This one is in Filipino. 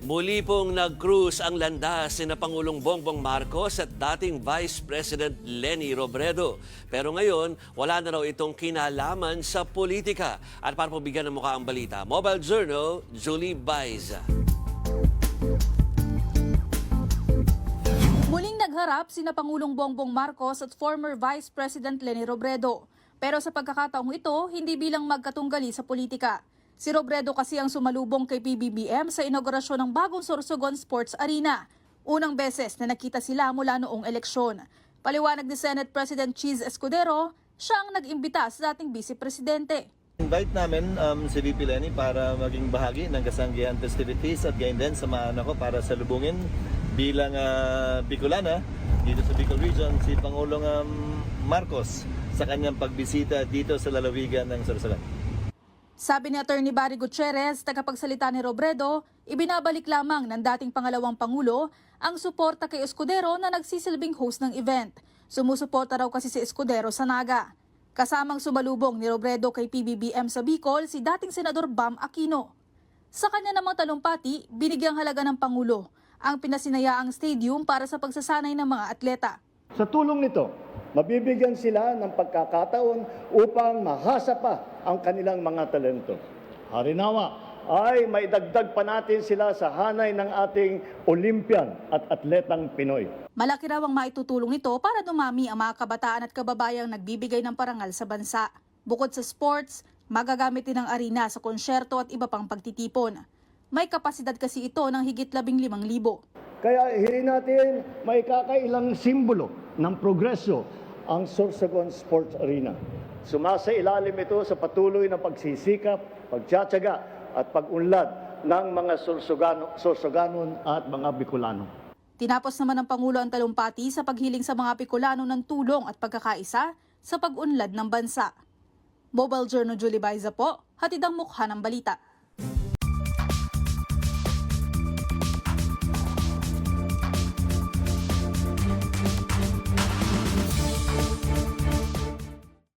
Muli pong nag-cruise ang landas ni Pangulong Bongbong Marcos at dating Vice President Leni Robredo. Pero ngayon, wala na raw itong kinalaman sa politika. At para pabigyan ng mukha ang balita, Mobile Journal, Julie Baiza. Muling nagharap sina Pangulong Bongbong Marcos at former Vice President Leni Robredo. Pero sa pagkakataong ito, hindi bilang magkatunggali sa politika. Si Robredo kasi ang sumalubong kay PBBM sa inaugurasyon ng bagong Sorsogon Sports Arena. Unang beses na nakita sila mula noong eleksyon. Paliwanag ni Senate President Cheese Escudero, siya ang nag-imbita sa dating Vice Presidente. Invite namin si VP Leni para maging bahagi ng kasanggihan festivities at gayon din sa mga anak ko para salubungin bilang Bicolana dito sa Bicol Region si Pangulong Marcos sa kanyang pagbisita dito sa lalawigan ng Sorsogon. Sabi ni Atty. Barry Gutierrez, tagapagsalita ni Robredo, ibinabalik lamang ng dating pangalawang Pangulo ang suporta kay Escudero na nagsisilbing host ng event. Sumusuporta raw kasi si Escudero sa Naga. Kasamang sumalubong ni Robredo kay PBBM sa Bicol si dating Senador Bam Aquino. Sa kanya namang talumpati, binigyang halaga ng Pangulo ang pinasinayaang stadium para sa pagsasanay ng mga atleta. Sa tulong nito, mabibigyan sila ng pagkakataon upang mahasa pa ang kanilang mga talento. Harinawa ay maidagdag pa natin sila sa hanay ng ating Olympian at atletang Pinoy. Malaki raw ang maitutulong nito para dumami ang mga kabataan at kababayang nagbibigay ng parangal sa bansa. Bukod sa sports, magagamit din ang arena sa konsyerto at iba pang pagtitipon. May kapasidad kasi ito ng higit 15,000. Kaya hiling natin may kakailang simbolo ng progreso ang Sorsogon Sports Arena. Sumasailalim ito sa patuloy na pagsisikap, pagtsatsaga at pag-unlad ng mga Sorsoganon at mga Bicolano. Tinapos naman ng Pangulo ang talumpati sa paghiling sa mga Bicolano ng tulong at pagkakaisa sa pag-unlad ng bansa. Mobile Journal, Julie Baiza po, hatid ang mukha ng balita.